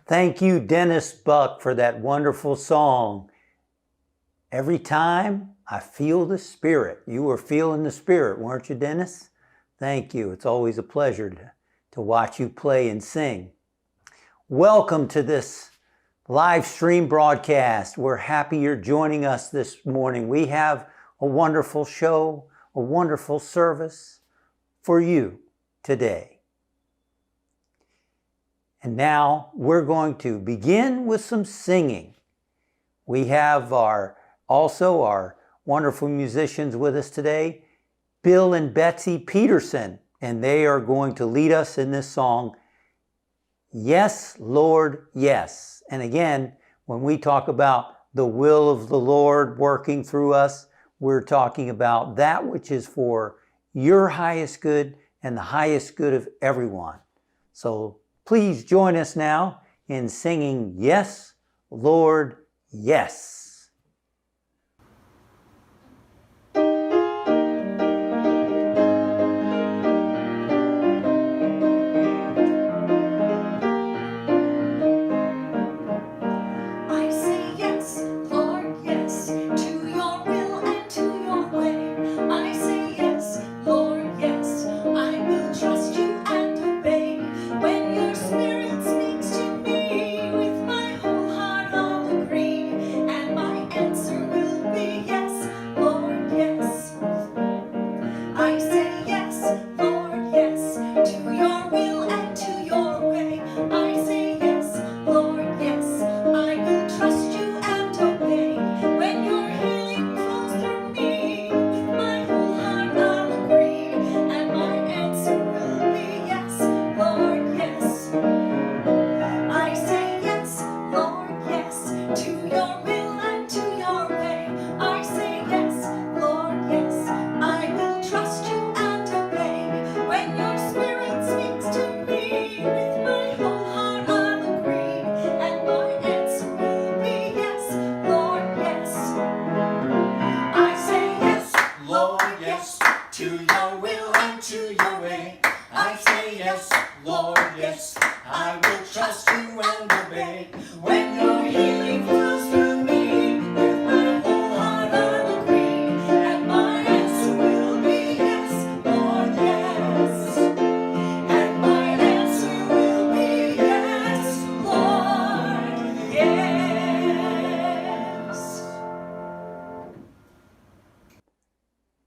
Thank you, Dennis Buck, for that wonderful song. Every time I feel the Spirit. You were feeling the Spirit, weren't you, Dennis? Thank you. It's always a pleasure to watch you play and sing. Welcome to this live stream broadcast. We're happy you're joining us this morning. We have a wonderful show, a wonderful service for you today. And now we're going to begin with some singing. We have also our wonderful musicians with us today, Bill and Betsy Peterson, and they are going to lead us in this song, Yes, Lord, Yes. And again, when we talk about the will of the Lord working through us, we're talking about that which is for your highest good and the highest good of everyone. So please join us now in singing, Yes, Lord, Yes.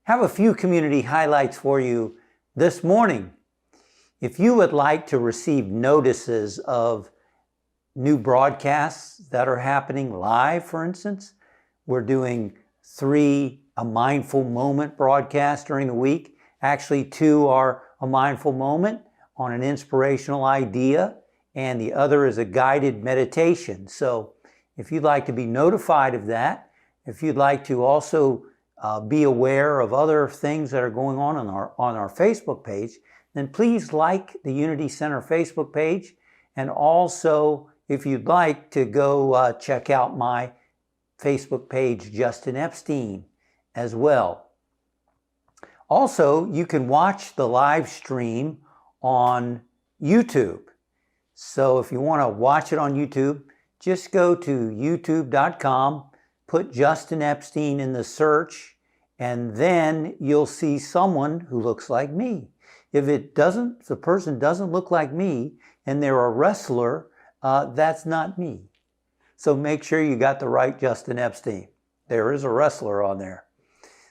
Have a few community highlights for you this morning. If you would like to receive notices of new broadcasts that are happening live, for instance, we're doing 3 A Mindful Moment broadcasts during the week. Actually, 2 are a mindful moment on an inspirational idea, and the other is a guided meditation. So if you'd like to be notified of that, if you'd like to also be aware of other things that are going on our Facebook page, then please like the Unity Center Facebook page. And also, if you'd like to go check out my Facebook page, Justin Epstein, as well. Also, you can watch the live stream on YouTube. So if you want to watch it on YouTube, just go to youtube.com, put Justin Epstein in the search, and then you'll see someone who looks like me. If the person doesn't look like me and they're a wrestler, that's not me. So make sure you got the right Justin Epstein. There is a wrestler on there.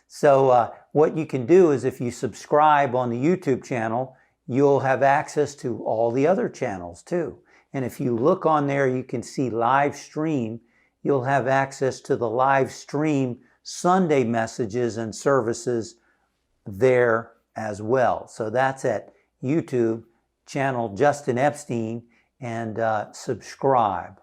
So what you can do is if you subscribe on the YouTube channel, you'll have access to all the other channels too. And if you look on there, you can see live stream. You'll have access to the live stream Sunday messages and services there as well. So that's at YouTube channel Justin Epstein, and subscribe.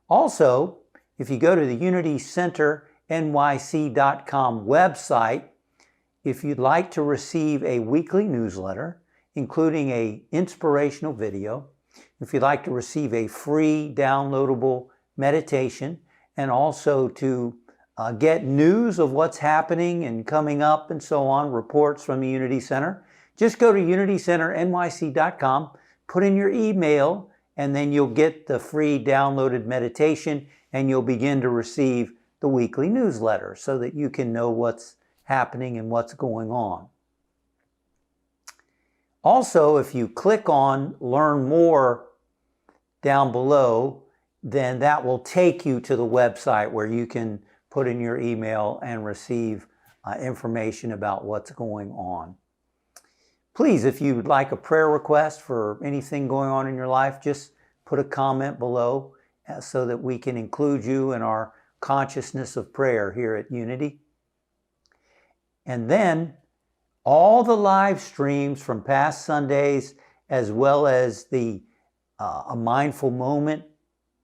Also, if you go to the UnityCenterNYC.com website, if you'd like to receive a weekly newsletter, including an inspirational video, if you'd like to receive a free downloadable meditation, and also to get news of what's happening and coming up and so on, reports from the Unity Center, just go to UnityCenterNYC.com, put in your email, and then you'll get the free downloaded meditation, and you'll begin to receive the weekly newsletter so that you can know what's happening and what's going on. Also, if you click on Learn More down below, then that will take you to the website where you can put in your email and receive information about what's going on. Please, if you would like a prayer request for anything going on in your life, just put a comment below so that we can include you in our consciousness of prayer here at Unity. And then all the live streams from past Sundays, as well as the A Mindful Moment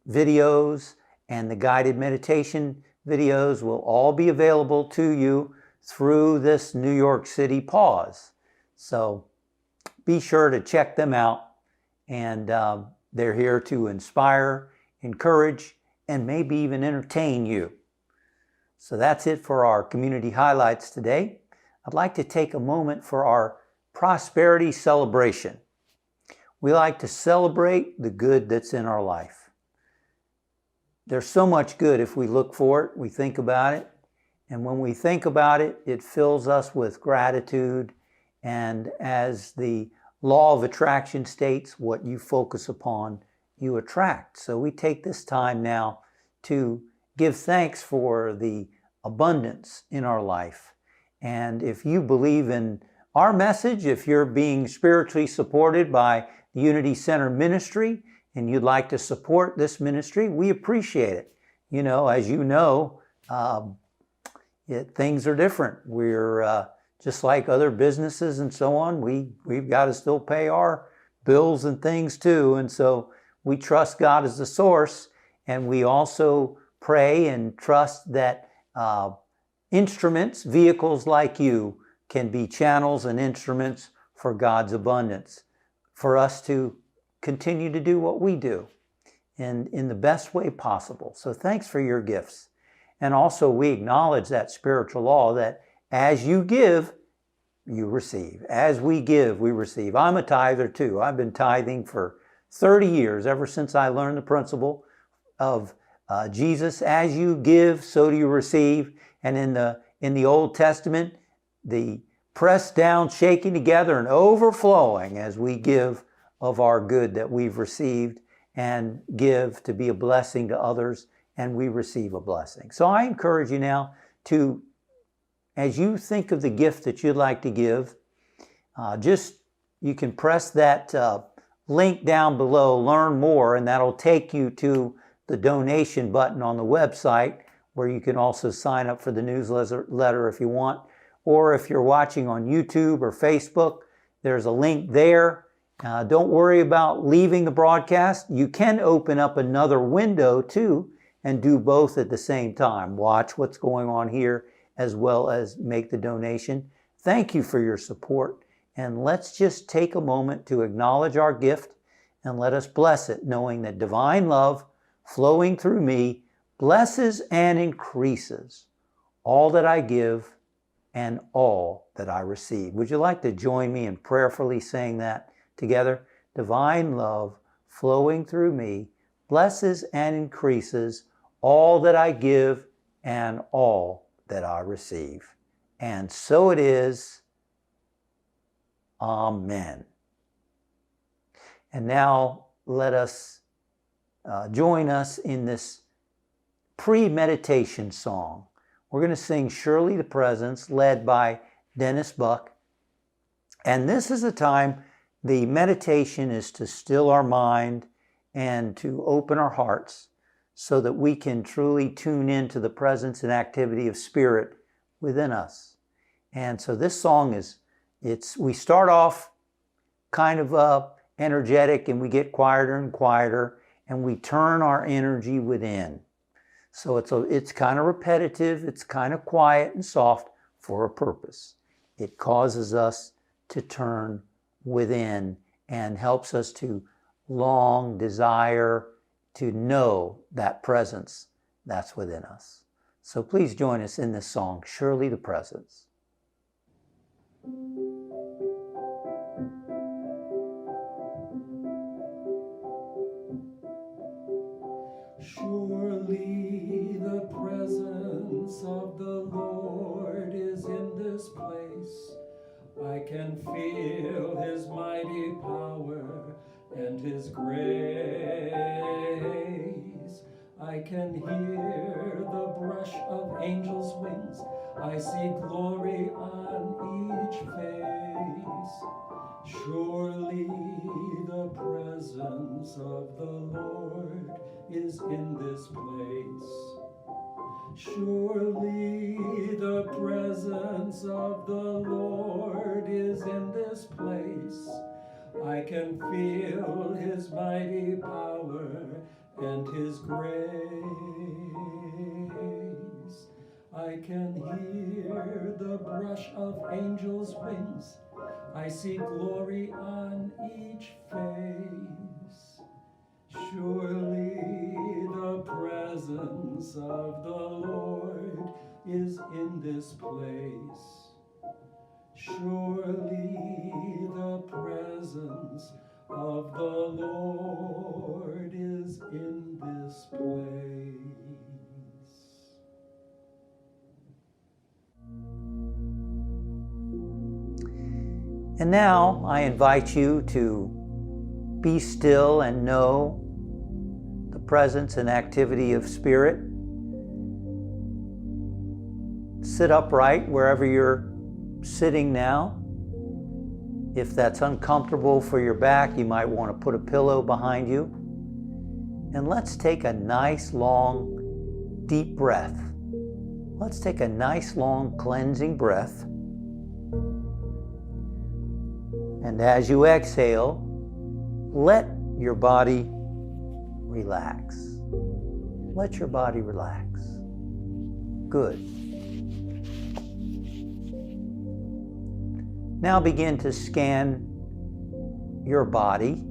videos and the guided meditation videos, will all be available to you through this New York City pause. So be sure to check them out, and they're here to inspire, encourage, and maybe even entertain you. So that's it for our community highlights today. I'd like to take a moment for our prosperity celebration. We like to celebrate the good that's in our life. There's so much good if we look for it, we think about it, and when we think about it, it fills us with gratitude. And as the law of attraction states, what you focus upon, you attract. So we take this time now to give thanks for the abundance in our life. And if you believe in our message, if you're being spiritually supported by the Unity Center Ministry and you'd like to support this ministry, we appreciate it. You know, as you know, things are different. We're just like other businesses and so on. We've got to still pay our bills and things too. And so we trust God as the source, and we also pray and trust that instruments, vehicles like you, can be channels and instruments for God's abundance, for us to continue to do what we do in the best way possible. So thanks for your gifts. And also we acknowledge that spiritual law that as you give, you receive. As we give, we receive. I'm a tither too. I've been tithing for 30 years, ever since I learned the principle of Jesus. As you give, so do you receive. And in the Old Testament, the pressed down, shaking together, and overflowing as we give of our good that we've received and give to be a blessing to others, and we receive a blessing. So I encourage you now to, as you think of the gift that you'd like to give, you can press that link down below, learn more, and that'll take you to the donation button on the website, where you can also sign up for the newsletter if you want. Or if you're watching on YouTube or Facebook, there's a link there. Don't worry about leaving the broadcast. You can open up another window too and do both at the same time. Watch what's going on here as well as make the donation. Thank you for your support. And let's just take a moment to acknowledge our gift and let us bless it, knowing that divine love flowing through me blesses and increases all that I give and all that I receive. Would you like to join me in prayerfully saying that together? Divine love flowing through me blesses and increases all that I give and all that I receive. And so it is. Amen. And now let us join us in this pre-meditation song. We're going to sing Surely the Presence, led by Dennis Buck. And this is a time, the meditation is to still our mind and to open our hearts so that we can truly tune into the presence and activity of Spirit within us. And so this song we start off kind of energetic, and we get quieter and quieter, and we turn our energy within. So it's kind of repetitive, it's kind of quiet and soft for a purpose. It causes us to turn within and helps us to long desire to know that presence that's within us. So please join us in this song, Surely the Presence. Surely the presence of the Lord is in this place. I can feel His mighty power and His grace. I can hear the brush of angels' wings. I see glory on each face. Surely the presence of the Lord is in this place. Surely the presence of the Lord is in this place. I can feel his mighty power and his grace. I can hear the brush of angels' wings. I see glory on each face. Surely the presence of the Lord is in this place. Surely the presence of the Lord is in this place. And now I invite you to be still and know the presence and activity of Spirit. Sit upright wherever you're sitting now. If that's uncomfortable for your back, you might want to put a pillow behind you. And let's take a nice, long, deep breath. Let's take a nice, long, cleansing breath. And as you exhale, let your body relax. Let your body relax. Good. Now begin to scan your body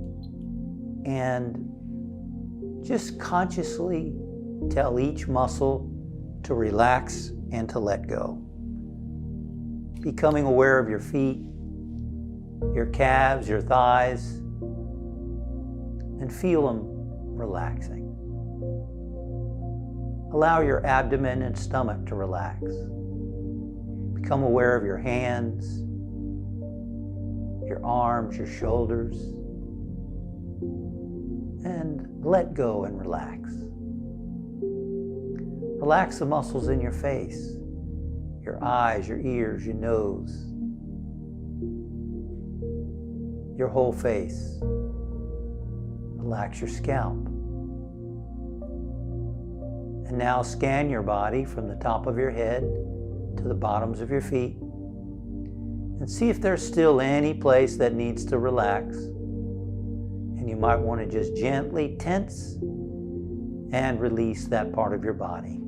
and just consciously tell each muscle to relax and to let go. Becoming aware of your feet, your calves, your thighs, and feel them relaxing. Allow your abdomen and stomach to relax. Become aware of your hands, your arms, your shoulders, and let go and relax. Relax the muscles in your face, your eyes, your ears, your nose, your whole face. Relax your scalp. And now scan your body from the top of your head to the bottoms of your feet and see if there's still any place that needs to relax. And you might want to just gently tense and release that part of your body.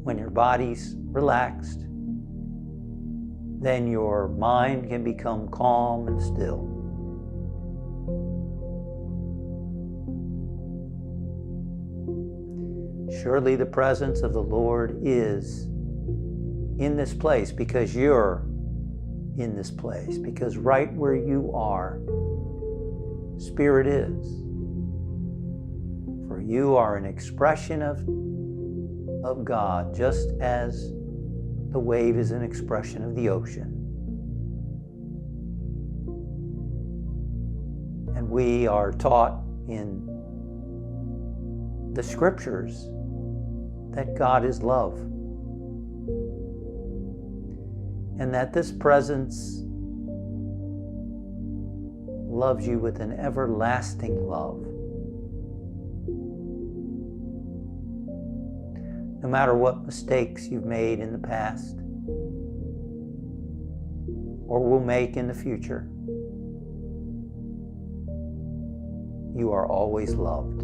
When your body's relaxed, then your mind can become calm and still. Surely the presence of the Lord is in this place because you're in this place, because right where you are, Spirit is. For you are an expression of God, just as the wave is an expression of the ocean. And we are taught in the scriptures that God is love, and that this presence loves you with an everlasting love. No matter what mistakes you've made in the past or will make in the future, you are always loved.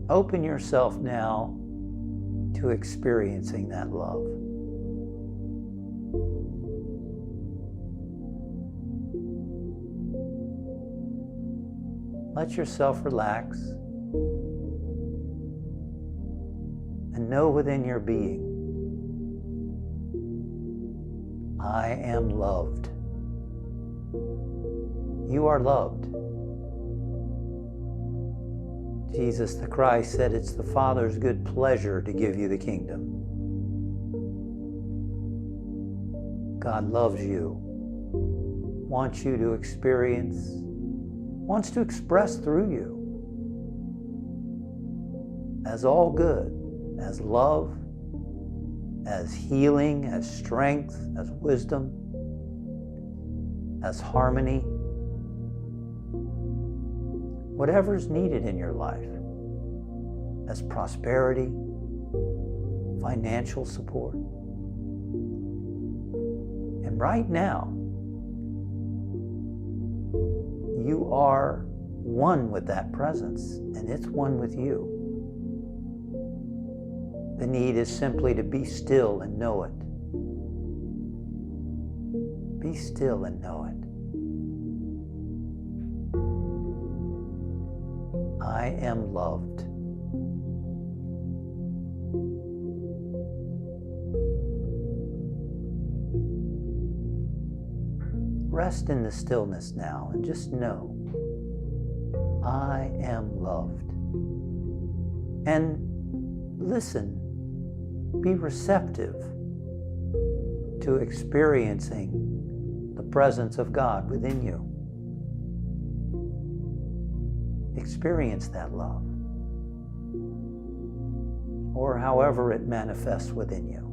Open yourself now to experiencing that love. Let yourself relax and know within your being, I am loved. You are loved. Jesus the Christ said it's the Father's good pleasure to give you the kingdom. God loves you, wants you to experience, wants to express through you as all good, as love, as healing, as strength, as wisdom, as harmony. Whatever's needed in your life, as prosperity, financial support. And right now, you are one with that presence, and it's one with you. The need is simply to be still and know it. Be still and know it. I am loved. Rest in the stillness now and just know, I am loved. And listen, be receptive to experiencing the presence of God within you. Experience that love, or however it manifests within you.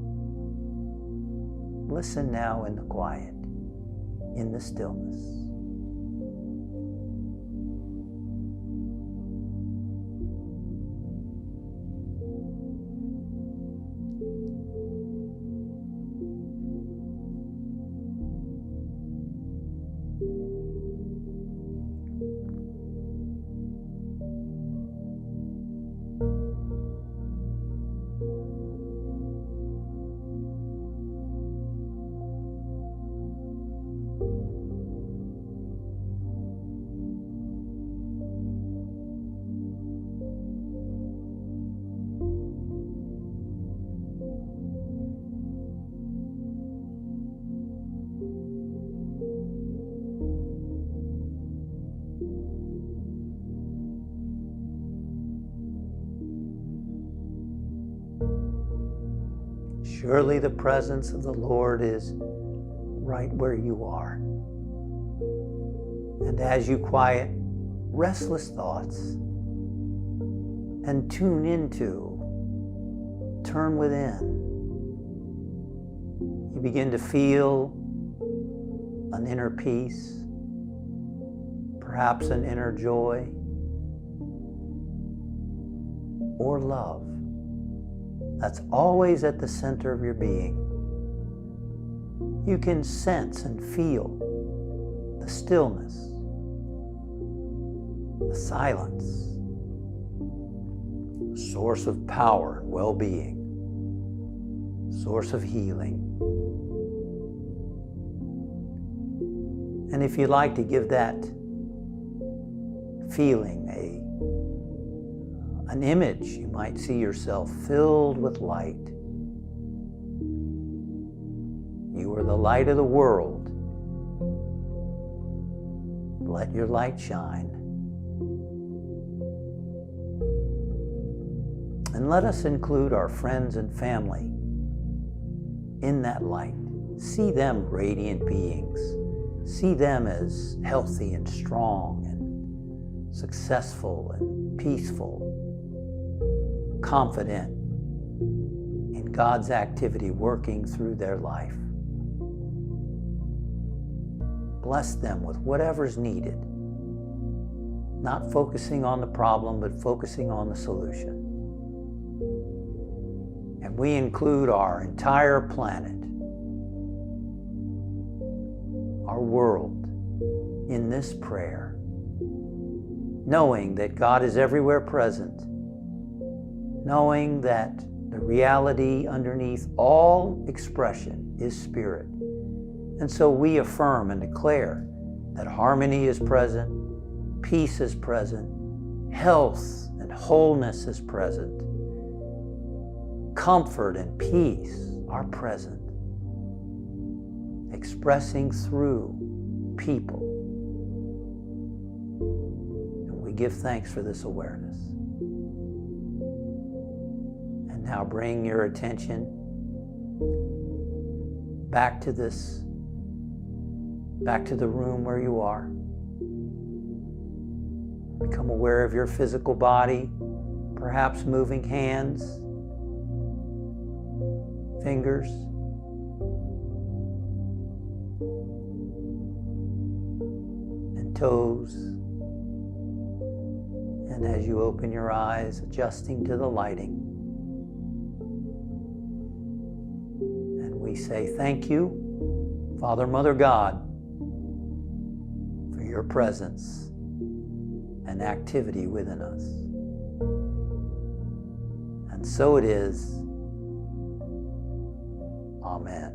Listen now in the quiet, in the stillness. Surely the presence of the Lord is right where you are. And as you quiet restless thoughts and tune into, turn within, you begin to feel an inner peace, perhaps an inner joy or love. That's always at the center of your being. You can sense and feel the stillness, the silence, a source of power and well-being, source of healing. And if you'd like to give that feeling an image, you might see yourself filled with light. You are the light of the world. Let your light shine. And let us include our friends and family in that light. See them radiant beings. See them as healthy and strong and successful and peaceful, confident in God's activity working through their life. Bless them with whatever's needed, not focusing on the problem, but focusing on the solution. And we include our entire planet, our world, in this prayer, knowing that God is everywhere present, knowing that the reality underneath all expression is spirit. And so we affirm and declare that harmony is present, peace is present, health and wholeness is present, comfort and peace are present, expressing through people. And we give thanks for this awareness. And now bring your attention back to the room where you are. Become aware of your physical body, perhaps moving hands, fingers. And toes. And as you open your eyes, adjusting to the lighting. And we say thank you, Father, Mother, God, for your presence and activity within us. And so it is. Amen.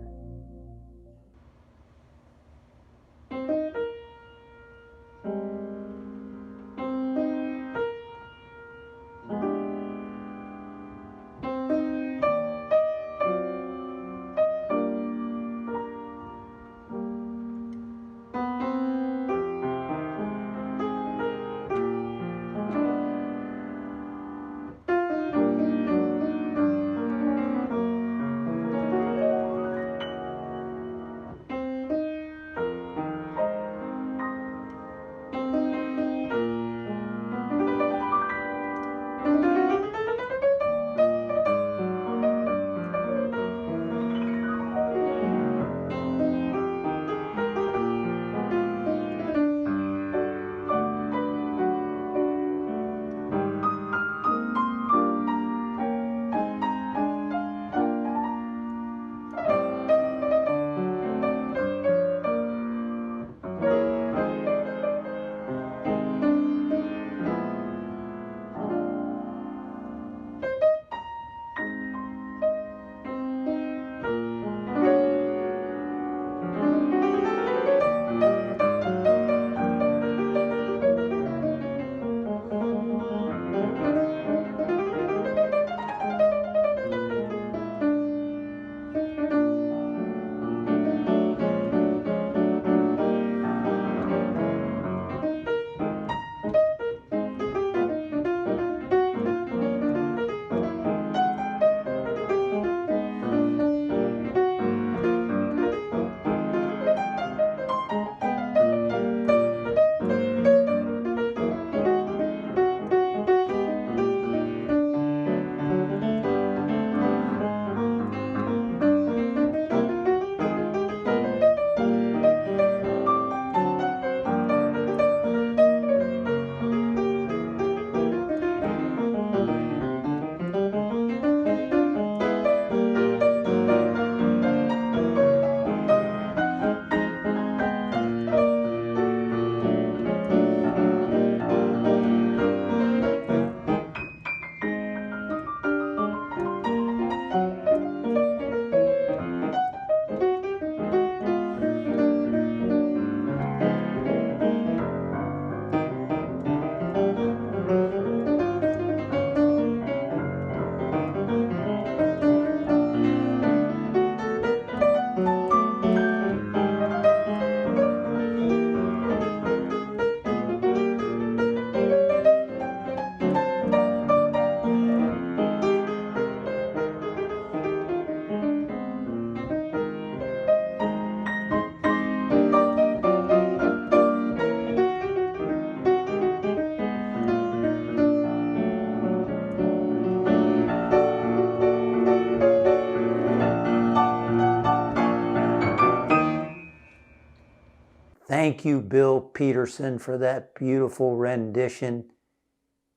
Thank you, Bill Peterson, for that beautiful rendition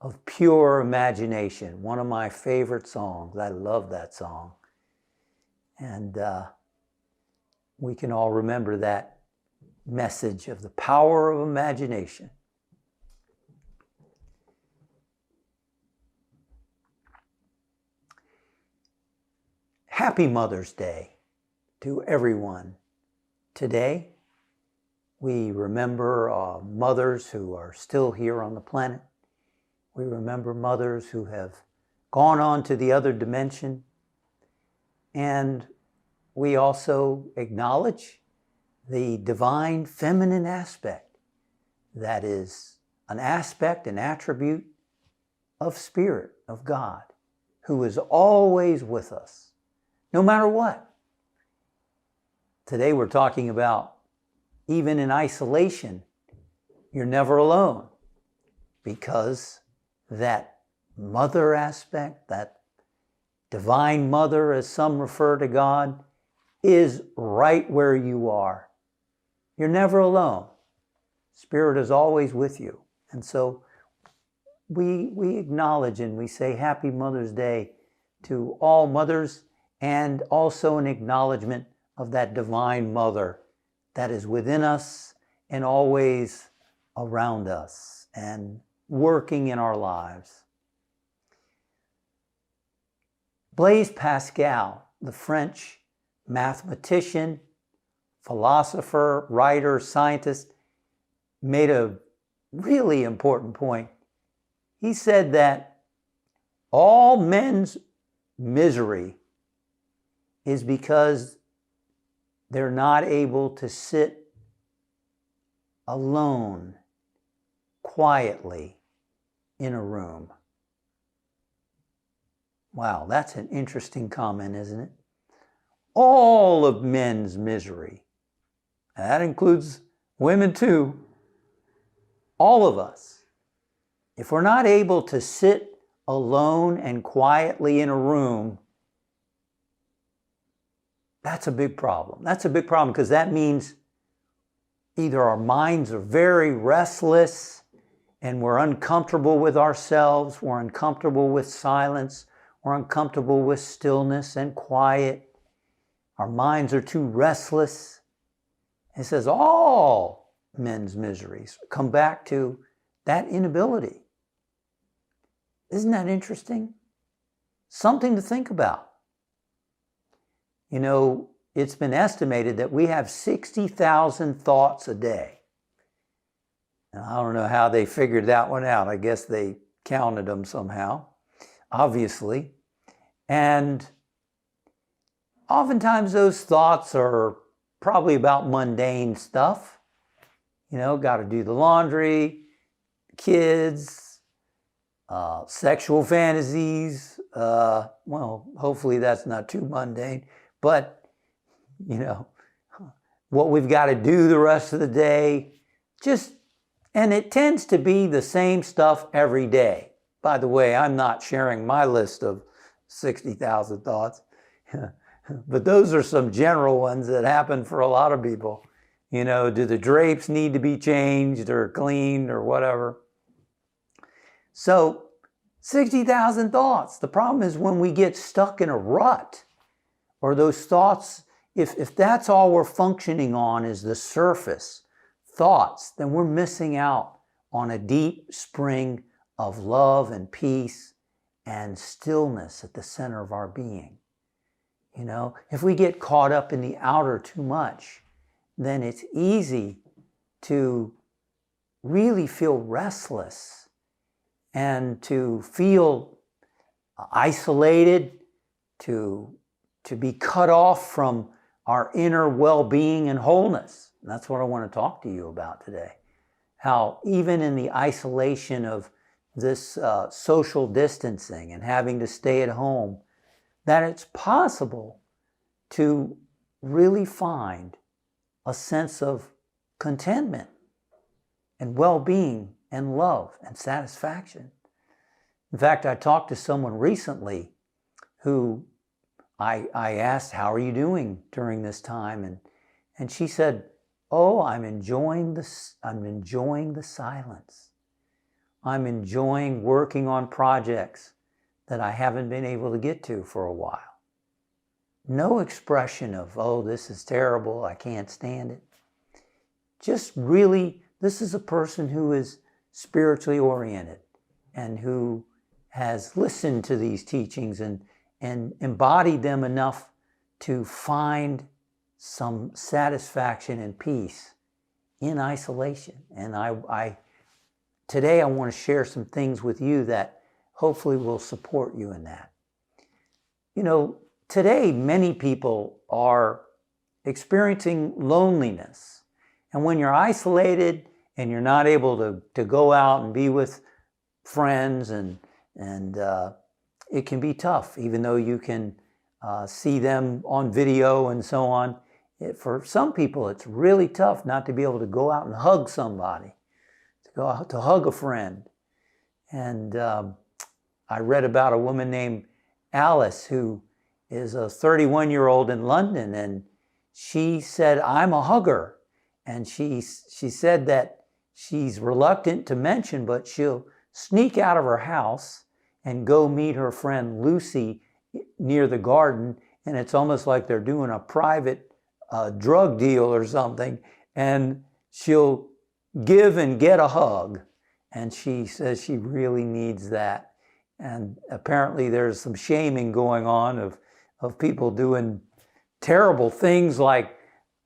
of Pure Imagination, one of my favorite songs. I love that song. And we can all remember that message of the power of imagination. Happy Mother's Day to everyone. Today, we remember mothers who are still here on the planet. We remember mothers who have gone on to the other dimension. And we also acknowledge the divine feminine aspect that is an aspect, an attribute of Spirit, of God, who is always with us, no matter what. Today we're talking about even in isolation, you're never alone, because that mother aspect, that divine mother, as some refer to God, is right where you are. You're never alone. Spirit is always with you. And so we acknowledge and we say Happy Mother's Day to all mothers, and also an acknowledgement of that divine mother that is within us and always around us and working in our lives. Blaise Pascal, the French mathematician, philosopher, writer, scientist, made a really important point. He said that all men's misery is because they're not able to sit alone, quietly in a room. Wow, that's an interesting comment, isn't it? All of men's misery, and that includes women too, all of us, if we're not able to sit alone and quietly in a room, that's a big problem. That's a big problem, because that means either our minds are very restless and we're uncomfortable with ourselves, we're uncomfortable with silence, we're uncomfortable with stillness and quiet. Our minds are too restless. It says all men's miseries come back to that inability. Isn't that interesting? Something to think about. You know, it's been estimated that we have 60,000 thoughts a day. And I don't know how they figured that one out. I guess they counted them somehow, obviously. And oftentimes those thoughts are probably about mundane stuff. You know, got to do the laundry, kids, sexual fantasies. Well, hopefully that's not too mundane. But, you know, what we've got to do the rest of the day, and it tends to be the same stuff every day. By the way, I'm not sharing my list of 60,000 thoughts, but those are some general ones that happen for a lot of people. You know, do the drapes need to be changed or cleaned or whatever? So, 60,000 thoughts. The problem is when we get stuck in a rut, or those thoughts, if that's all we're functioning on is the surface thoughts, then we're missing out on a deep spring of love and peace and stillness at the center of our being. You know, if we get caught up in the outer too much, then it's easy to really feel restless and to feel isolated, to be cut off from our inner well-being and wholeness. And that's what I want to talk to you about today. How even in the isolation of this social distancing and having to stay at home, that it's possible to really find a sense of contentment and well-being and love and satisfaction. In fact, I talked to someone recently who I asked, how are you doing during this time? And she said, oh, I'm enjoying the silence. I'm enjoying working on projects that I haven't been able to get to for a while. No expression of, oh, this is terrible, I can't stand it. Just really, this is a person who is spiritually oriented and who has listened to these teachings and embodied them enough to find some satisfaction and peace in isolation. And today I want to share some things with you that hopefully will support you in that. You know, today many people are experiencing loneliness. And when you're isolated and you're not able to go out and be with friends, and it can be tough, even though you can see them on video and so on. For some people, it's really tough not to be able to go out and hug somebody, to go out to hug a friend. And I read about a woman named Alice who is a 31-year-old in London, and she said, I'm a hugger. And she said that she's reluctant to mention, but she'll sneak out of her house and go meet her friend Lucy near the garden, and it's almost like they're doing a private drug deal or something, and she'll give and get a hug, and she says she really needs that. And apparently there's some shaming going on of people doing terrible things like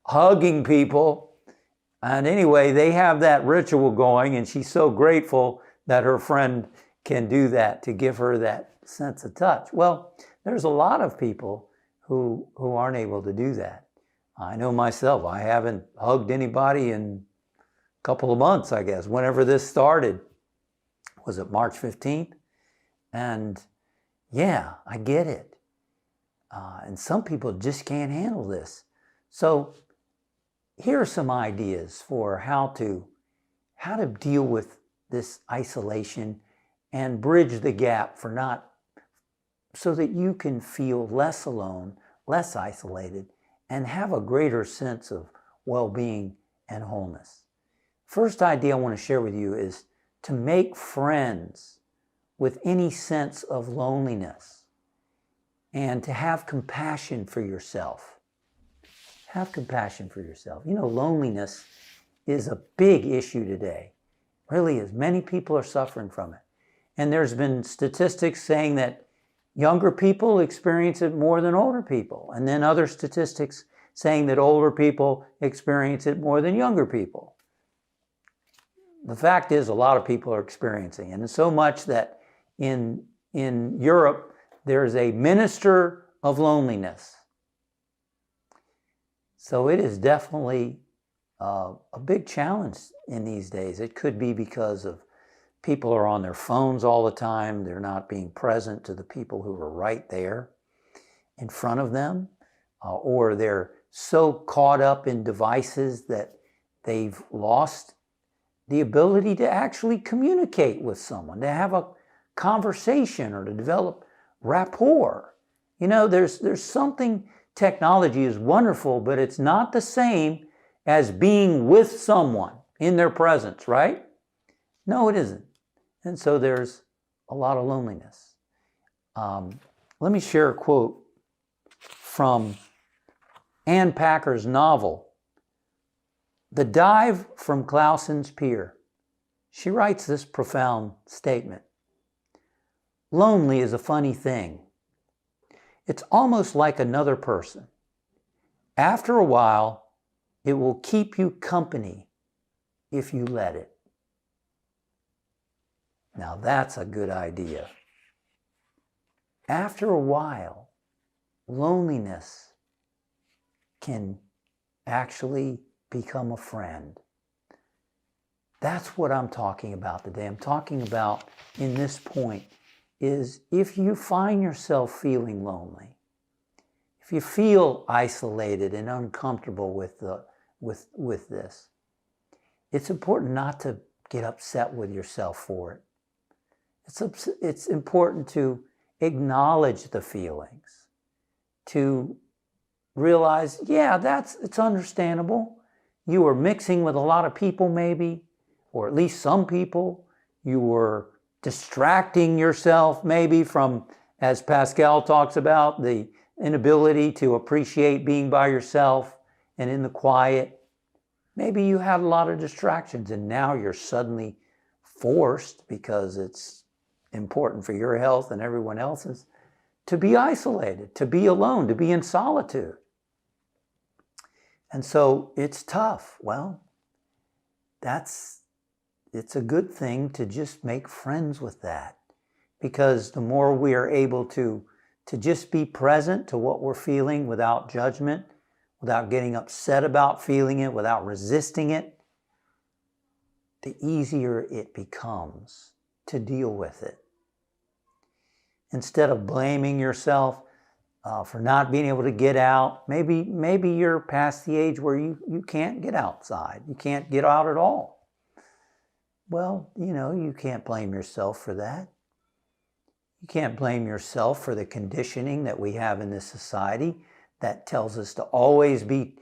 hugging people. And anyway, they have that ritual going, and she's so grateful that her friend can do that to give her that sense of touch. Well, there's a lot of people who aren't able to do that. I know myself, I haven't hugged anybody in a couple of months, I guess, whenever this started. Was it March 15th? And yeah, I get it. And some people just can't handle this. So here are some ideas for how to deal with this isolation and bridge the gap so that you can feel less alone, less isolated, and have a greater sense of well-being and wholeness. First idea I want to share with you is to make friends with any sense of loneliness and to have compassion for yourself. Have compassion for yourself. You know, loneliness is a big issue today. It really is. Many people are suffering from it. And there's been statistics saying that younger people experience it more than older people. And then other statistics saying that older people experience it more than younger people. The fact is, a lot of people are experiencing it. And so much that in Europe, there's a minister of loneliness. So it is definitely a big challenge in these days. It could be because of people are on their phones all the time. They're not being present to the people who are right there in front of them. Or they're so caught up in devices that they've lost the ability to actually communicate with someone, to have a conversation or to develop rapport. You know, there's something, technology is wonderful, but it's not the same as being with someone in their presence, right? No, it isn't. And so there's a lot of loneliness. Let me share a quote from Ann Packer's novel, The Dive from Clausen's Pier. She writes this profound statement. Lonely is a funny thing. It's almost like another person. After a while, it will keep you company if you let it. Now that's a good idea. After a while, loneliness can actually become a friend. That's what I'm talking about today. I'm talking about, in this point, is if you find yourself feeling lonely, if you feel isolated and uncomfortable with this, it's important not to get upset with yourself for it. It's important to acknowledge the feelings, to realize, yeah, it's understandable. You were mixing with a lot of people maybe, or at least some people. You were distracting yourself maybe from, as Pascal talks about, the inability to appreciate being by yourself and in the quiet. Maybe you had a lot of distractions and now you're suddenly forced, because it's important for your health and everyone else's, to be isolated, to be alone, to be in solitude. And so it's tough. Well, it's a good thing to just make friends with that, because the more we are able to just be present to what we're feeling without judgment, without getting upset about feeling it, without resisting it, the easier it becomes to deal with it. Instead of blaming yourself, for not being able to get out. Maybe you're past the age where you can't get outside. You can't get out at all. Well, you can't blame yourself for that. You can't blame yourself for the conditioning that we have in this society that tells us to always be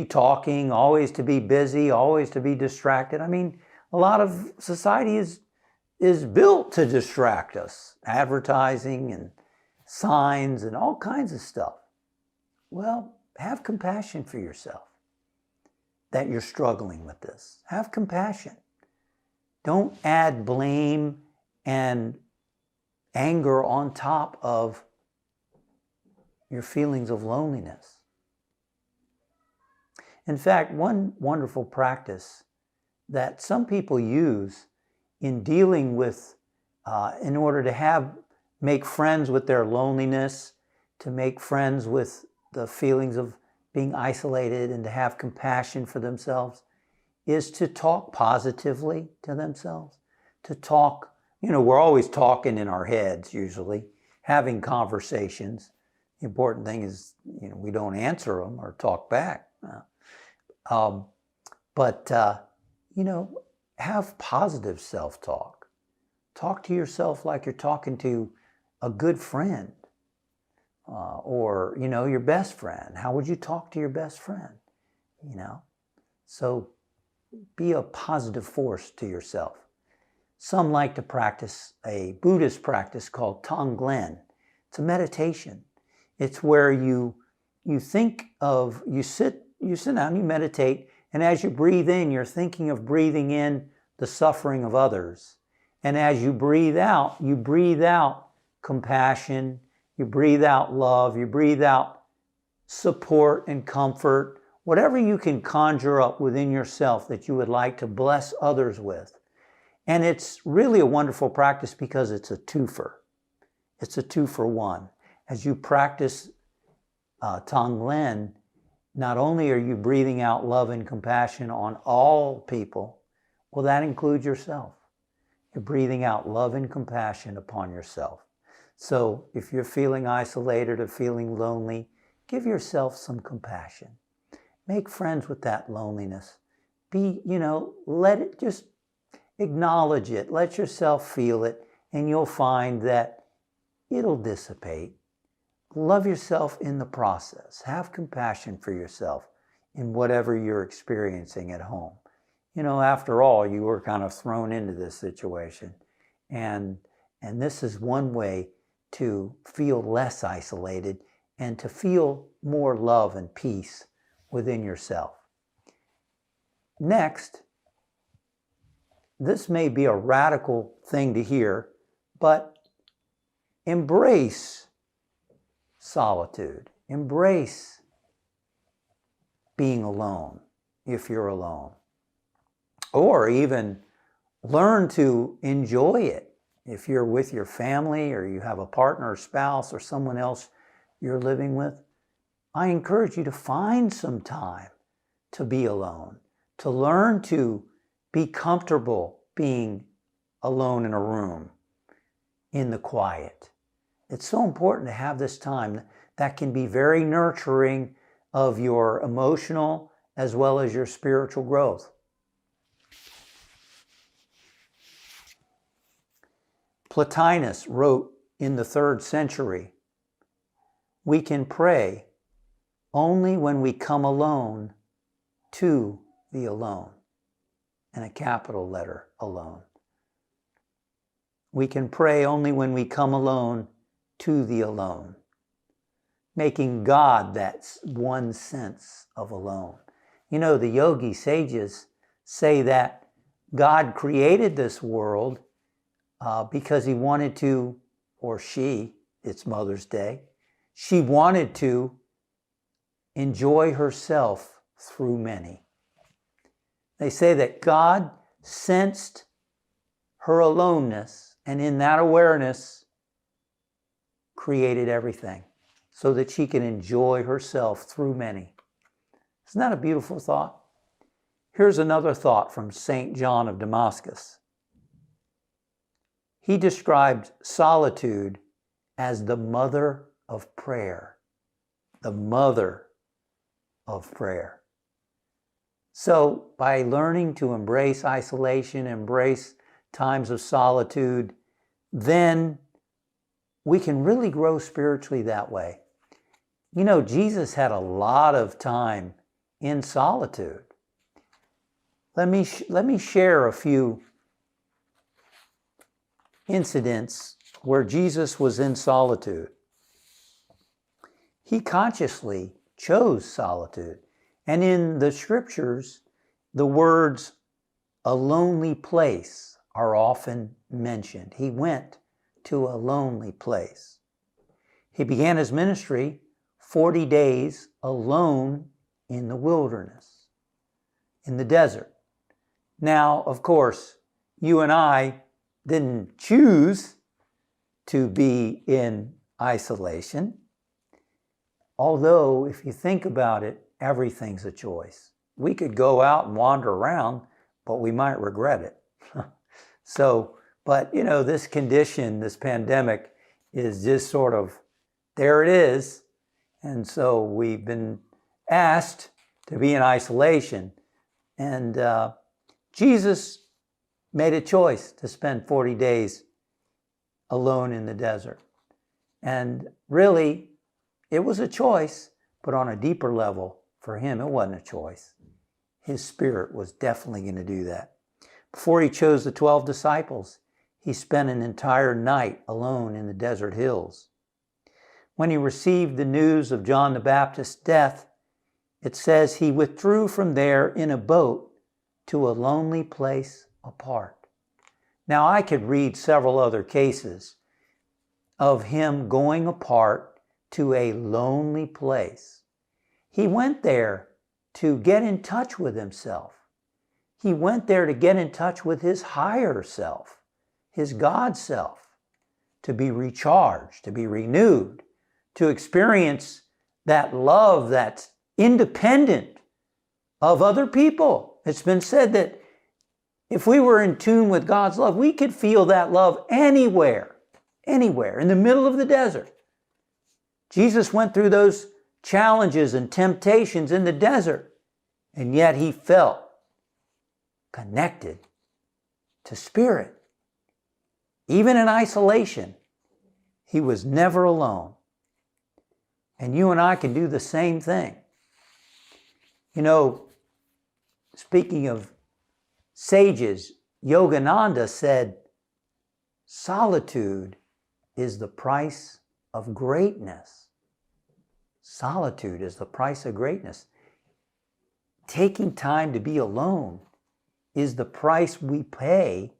talking, always to be busy, always to be distracted. I mean, a lot of society is built to distract us. Advertising and signs and all kinds of stuff. Well, have compassion for yourself that you're struggling with this. Have compassion. Don't add blame and anger on top of your feelings of loneliness. In fact, one wonderful practice that some people use in dealing with, in order to make friends with their loneliness, to make friends with the feelings of being isolated and to have compassion for themselves, is to talk positively to themselves. To talk, we're always talking in our heads usually, having conversations. The important thing is, we don't answer them or talk back. Have positive self-talk. Talk to yourself like you're talking to a good friend or, your best friend. How would you talk to your best friend? So be a positive force to yourself. Some like to practice a Buddhist practice called Tonglen. It's a meditation. It's where you sit down, you meditate, and as you breathe in, you're thinking of breathing in the suffering of others. And as you breathe out compassion, you breathe out love, you breathe out support and comfort, whatever you can conjure up within yourself that you would like to bless others with. And it's really a wonderful practice because it's a twofer. It's a 2-for-1. As you practice Tonglen, not only are you breathing out love and compassion on all people, well, that includes yourself. You're breathing out love and compassion upon yourself. So if you're feeling isolated or feeling lonely, give yourself some compassion. Make friends with that loneliness. Let it, just acknowledge it. Let yourself feel it, and you'll find that it'll dissipate. Love yourself in the process. Have compassion for yourself in whatever you're experiencing at home. After all, you were kind of thrown into this situation. And this is one way to feel less isolated and to feel more love and peace within yourself. Next, this may be a radical thing to hear, but embrace solitude. Embrace being alone if you're alone. Or even learn to enjoy it. If you're with your family or you have a partner or spouse or someone else you're living with, I encourage you to find some time to be alone, to learn to be comfortable being alone in a room, in the quiet. It's so important to have this time that can be very nurturing of your emotional as well as your spiritual growth. Plotinus wrote in the 3rd century, "We can pray only when we come alone to the alone," and a capital letter, alone. We can pray only when we come alone to the alone, making God that one sense of alone. The yogi sages say that God created this world because he wanted to, or she, it's Mother's Day, she wanted to enjoy herself through many. They say that God sensed her aloneness, and in that awareness created everything so that she can enjoy herself through many. Isn't that a beautiful thought? Here's another thought from St. John of Damascus. He described solitude as the mother of prayer, the mother of prayer. So by learning to embrace isolation, embrace times of solitude, then we can really grow spiritually that way. You know, Jesus had a lot of time in solitude. Let me share a few incidents where Jesus was in solitude. He consciously chose solitude. And in the scriptures, the words a lonely place are often mentioned. He went to a lonely place. He began his ministry 40 days alone in the wilderness, in the desert. Now, of course, you and I didn't choose to be in isolation. Although, if you think about it, everything's a choice. We could go out and wander around, but we might regret it. But you know, this condition, this pandemic is just sort of, there it is. And so we've been asked to be in isolation. And Jesus made a choice to spend 40 days alone in the desert. And really, it was a choice, but on a deeper level, for him, it wasn't a choice. His Spirit was definitely going to do that. Before he chose the 12 disciples, he spent an entire night alone in the desert hills. When he received the news of John the Baptist's death, it says he withdrew from there in a boat to a lonely place apart. Now, I could read several other cases of him going apart to a lonely place. He went there to get in touch with himself. He went there to get in touch with his higher self, his God self, to be recharged, to be renewed, to experience that love that's independent of other people. It's been said that if we were in tune with God's love, we could feel that love anywhere, in the middle of the desert. Jesus went through those challenges and temptations in the desert, and yet he felt connected to Spirit. Even in isolation, he was never alone. And you and I can do the same thing. You know, speaking of sages, Yogananda said, solitude is the price of greatness. Solitude is the price of greatness. Taking time to be alone is the price we pay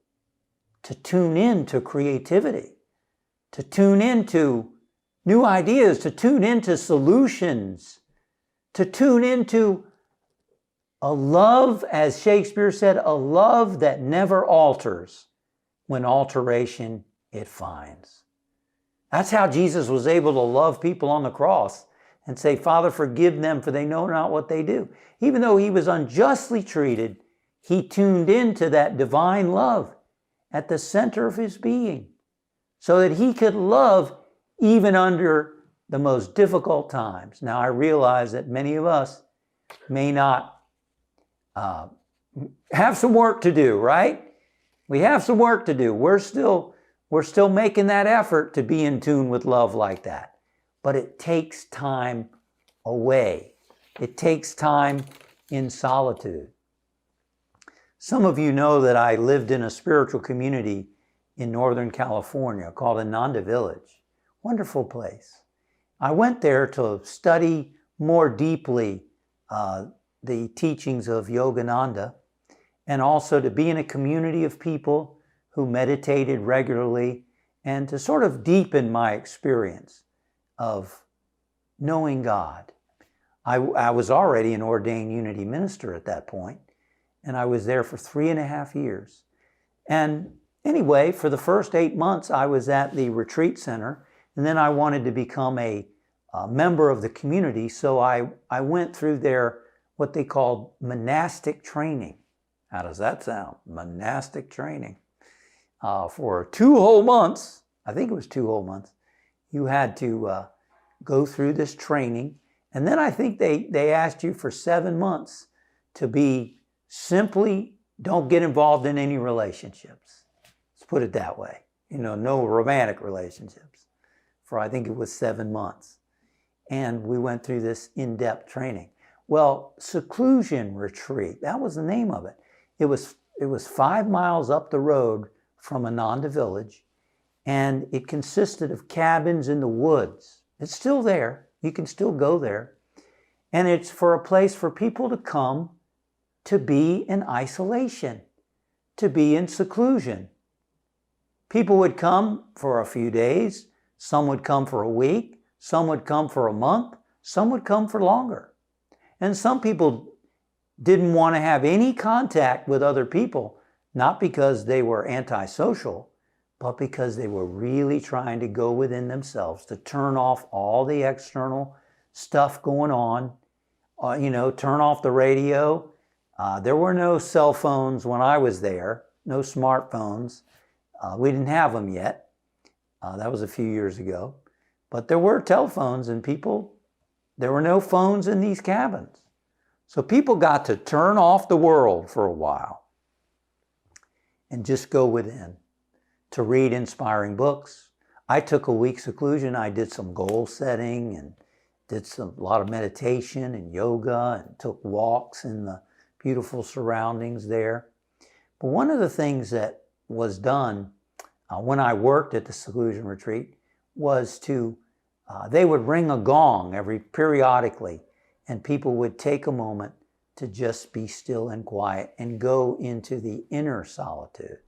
to tune in to creativity, to tune into new ideas, to tune into solutions, to tune into a love, as Shakespeare said, a love that never alters when alteration it finds. That's how Jesus was able to love people on the cross and say, Father, forgive them, for they know not what they do. Even though he was unjustly treated, he tuned into that divine love at the center of his being so that he could love even under the most difficult times. Now, I realize that many of us may not have some work to do, right? We have some work to do. We're still making that effort to be in tune with love like that. But it takes time away. It takes time in solitude. Some of you know that I lived in a spiritual community in Northern California called Ananda Village. Wonderful place. I went there to study more deeply the teachings of Yogananda, and also to be in a community of people who meditated regularly, and to sort of deepen my experience of knowing God. I was already an ordained unity minister at that point, and I was there for 3.5 years. And anyway, for the first 8 months, I was at the retreat center, and then I wanted to become a member of the community, so I went through their, what they called monastic training. How does that sound? Monastic training. For 2 whole months, I think it was 2 whole months, you had to go through this training. And then I think they asked you for 7 months to be simply, don't get involved in any relationships. Let's put it that way. No romantic relationships. For I think it was 7 months. And we went through this in-depth training. Well, seclusion retreat, that was the name of it. It was 5 miles up the road from Ananda Village, and it consisted of cabins in the woods. It's still there. You can still go there. And it's for a place for people to come to be in isolation, to be in seclusion. People would come for a few days. Some would come for a week. Some would come for a month. Some would come for longer. And some people didn't want to have any contact with other people, not because they were antisocial, but because they were really trying to go within themselves, to turn off all the external stuff going on, turn off the radio. There were no cell phones when I was there, no smartphones. We didn't have them yet. That was a few years ago. But there were telephones and there were no phones in these cabins. So people got to turn off the world for a while and just go within to read inspiring books. I took a week seclusion. I did some goal setting and did a lot of meditation and yoga and took walks in the beautiful surroundings there. But one of the things that was done when I worked at the seclusion retreat was they would ring a gong periodically, and people would take a moment to just be still and quiet and go into the inner solitude.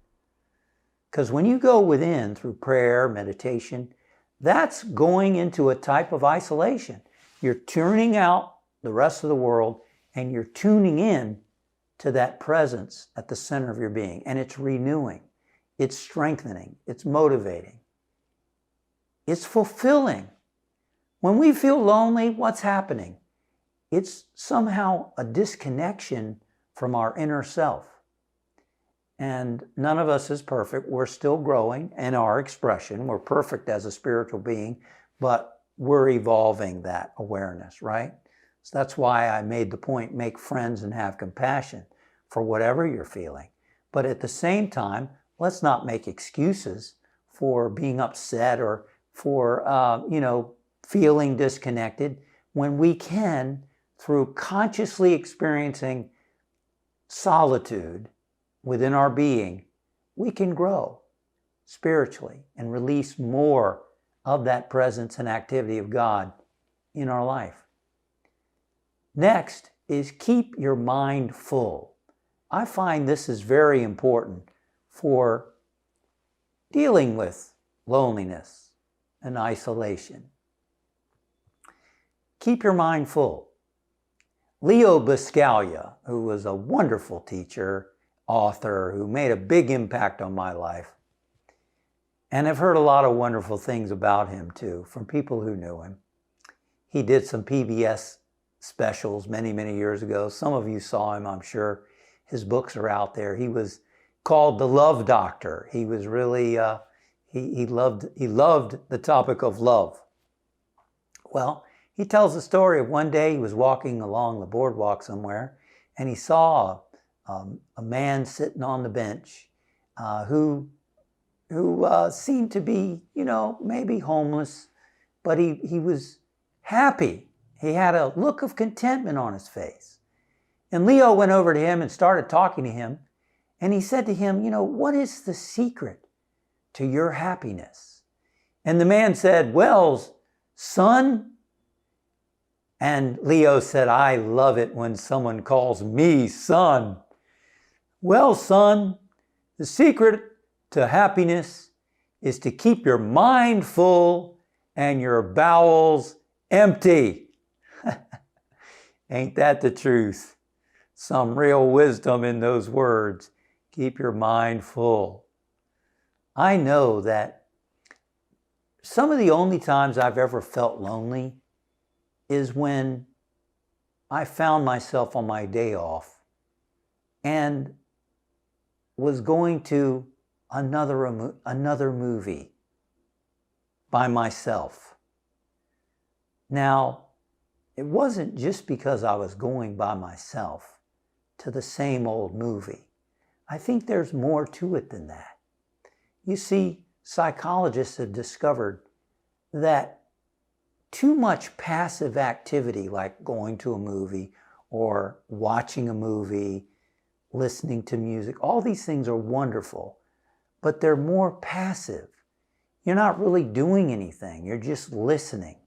Because when you go within through prayer, meditation, that's going into a type of isolation. You're tuning out the rest of the world and you're tuning in to that presence at the center of your being. And it's renewing, it's strengthening, it's motivating, it's fulfilling. When we feel lonely, what's happening? It's somehow a disconnection from our inner self. And none of us is perfect. We're still growing in our expression. We're perfect as a spiritual being, but we're evolving that awareness, right? So that's why I made the point, make friends and have compassion for whatever you're feeling. But at the same time, let's not make excuses for being upset or for, feeling disconnected when we can, through consciously experiencing solitude within our being, we can grow spiritually and release more of that presence and activity of God in our life. Next is keep your mind full. I find this is very important for dealing with loneliness and isolation. Keep your mind full. Leo Buscaglia, who was a wonderful teacher, author, who made a big impact on my life, and I've heard a lot of wonderful things about him too, from people who knew him. He did some PBS specials many, many years ago. Some of you saw him, I'm sure. His books are out there. He was called the Love Doctor. He was really, he loved the topic of love. Well, he tells the story of one day he was walking along the boardwalk somewhere, and he saw a man sitting on the bench who seemed to be, maybe homeless, but he was happy. He had a look of contentment on his face. And Leo went over to him and started talking to him, and he said to him, what is the secret to your happiness? And the man said, well, son. And Leo said, I love it when someone calls me son. Well, son, the secret to happiness is to keep your mind full and your bowels empty. Ain't that the truth? Some real wisdom in those words. Keep your mind full. I know that some of the only times I've ever felt lonely is when I found myself on my day off and was going to another movie by myself. Now, it wasn't just because I was going by myself to the same old movie. I think there's more to it than that. You see, psychologists have discovered that too much passive activity, like going to a movie or watching a movie, listening to music, all these things are wonderful, but they're more passive. You're not really doing anything. You're just listening.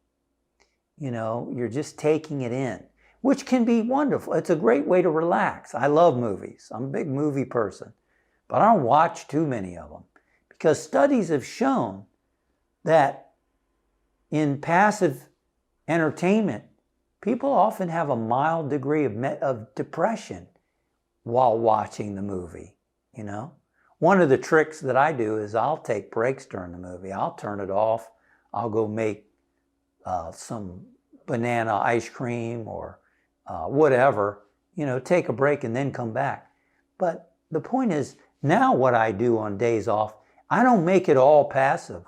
You're just taking it in, which can be wonderful. It's a great way to relax. I love movies. I'm a big movie person, but I don't watch too many of them because studies have shown that in passive entertainment, people often have a mild degree of depression while watching the movie. One of the tricks that I do is I'll take breaks during the movie. I'll turn it off. I'll go make some banana ice cream or whatever, take a break and then come back. But the point is, now what I do on days off, I don't make it all passive.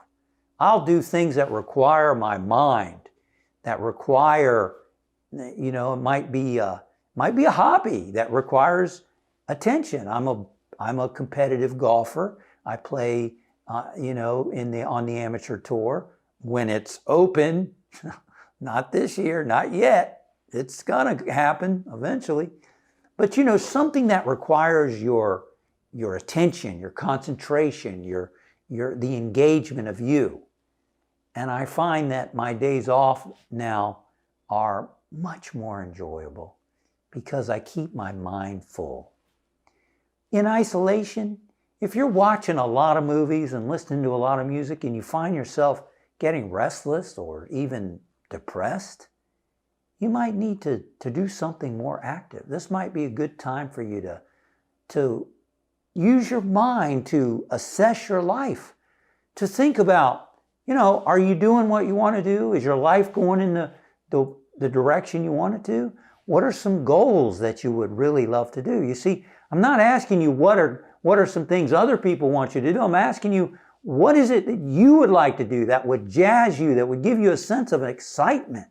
I'll do things that require my mind, that require, it might be a hobby that requires attention. I'm a competitive golfer. I play, on the amateur tour when it's open. Not this year, not yet. It's gonna happen eventually. But something that requires your attention, your concentration, the engagement of you. And I find that my days off now are much more enjoyable because I keep my mind full. In isolation, if you're watching a lot of movies and listening to a lot of music and you find yourself getting restless or even depressed, you might need to do something more active. This might be a good time for you to use your mind to assess your life, to think about, are you doing what you want to do? Is your life going in the direction you want it to? What are some goals that you would really love to do? You see, I'm not asking you what are some things other people want you to do. I'm asking you, what is it that you would like to do that would jazz you, that would give you a sense of excitement?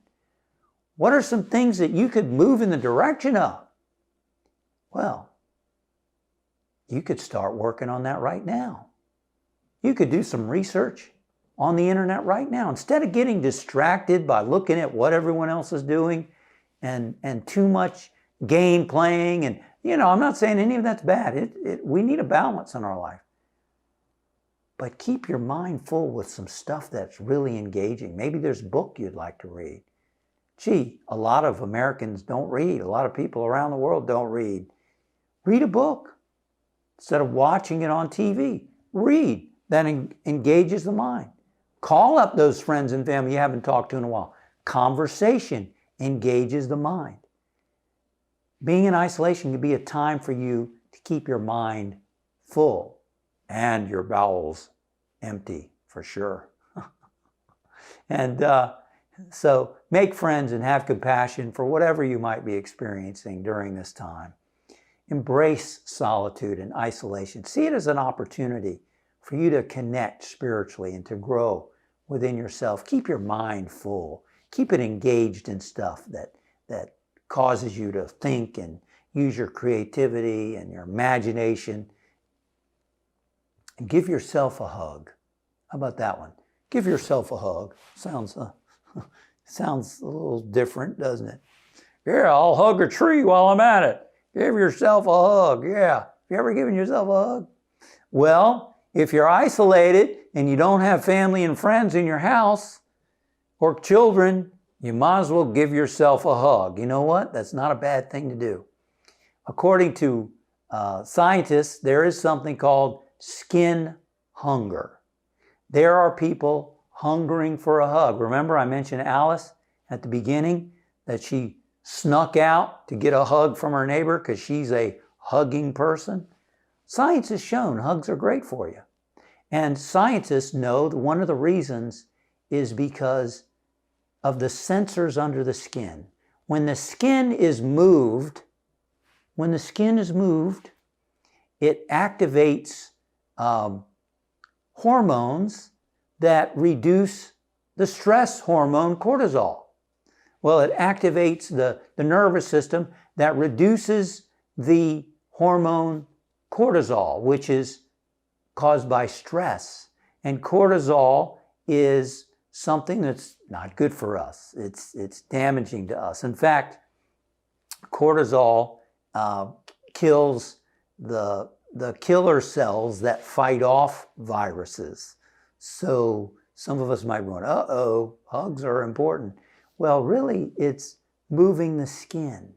What are some things that you could move in the direction of? Well, you could start working on that right now. You could do some research on the internet right now. Instead of getting distracted by looking at what everyone else is doing and too much game playing, and I'm not saying any of that's bad. We need a balance in our life. But keep your mind full with some stuff that's really engaging. Maybe there's a book you'd like to read. Gee, a lot of Americans don't read. A lot of people around the world don't read. Read a book. Instead of watching it on TV, read. That engages the mind. Call up those friends and family you haven't talked to in a while. Conversation engages the mind. Being in isolation can be a time for you to keep your mind full and your bowels empty, for sure. And so make friends and have compassion for whatever you might be experiencing during this time. Embrace solitude and isolation. See it as an opportunity for you to connect spiritually and to grow within yourself. Keep your mind full. Keep it engaged in stuff that causes you to think and use your creativity and your imagination. And give yourself a hug. How about that one? Give yourself a hug. Sounds a little different, doesn't it? Yeah, I'll hug a tree while I'm at it. Give yourself a hug. Yeah. Have you ever given yourself a hug? Well, if you're isolated and you don't have family and friends in your house or children, you might as well give yourself a hug. You know what? That's not a bad thing to do. According to scientists, there is something called skin hunger. There are people hungering for a hug. Remember, I mentioned Alice at the beginning, that she snuck out to get a hug from her neighbor because she's a hugging person. Science has shown hugs are great for you. And scientists know that one of the reasons is because of the sensors under the skin. When the skin is moved, it activates hormones that reduce the stress hormone cortisol. Well, it activates the nervous system that reduces the hormone cortisol, which is caused by stress. And cortisol is something that's not good for us. It's damaging to us. In fact, cortisol kills the killer cells that fight off viruses. So some of us might run, uh-oh, hugs are important. Well, really, it's moving the skin.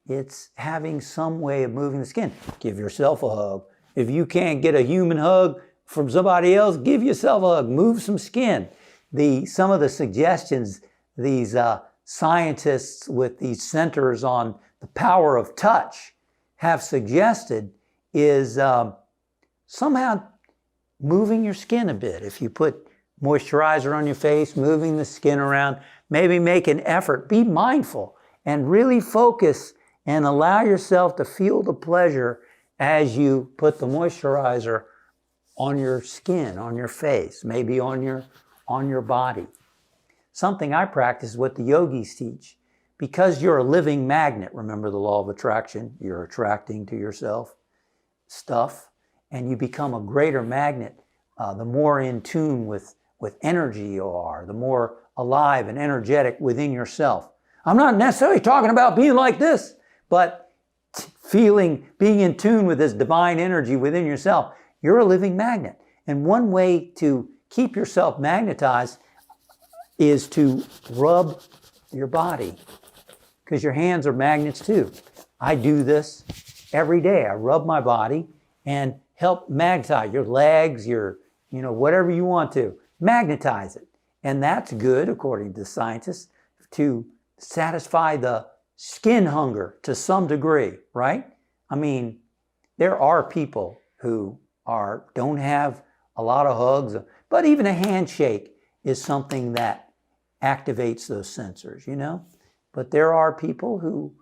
It's having some way of moving the skin. Give yourself a hug. If you can't get a human hug from somebody else, give yourself a hug. Move some skin. Some of the suggestions these scientists with these centers on the power of touch have suggested is somehow moving your skin a bit. If you put moisturizer on your face, moving the skin around, maybe make an effort. Be mindful and really focus and allow yourself to feel the pleasure as you put the moisturizer on your skin, on your face, maybe on your body. Something I practice what the yogis teach. Because you're a living magnet, remember the law of attraction, you're attracting to yourself stuff, and you become a greater magnet the more in tune with energy you are, the more alive and energetic within yourself. I'm not necessarily talking about being like this, but being in tune with this divine energy within yourself. You're a living magnet. And one way to keep yourself magnetized is to rub your body, because your hands are magnets too. I do this every day. I rub my body and help magnetize your legs, whatever you want to. Magnetize it. And that's good, according to scientists, to satisfy the skin hunger to some degree, right? I mean, there are people who don't have a lot of hugs, but even a handshake is something that activates those sensors, But there are people who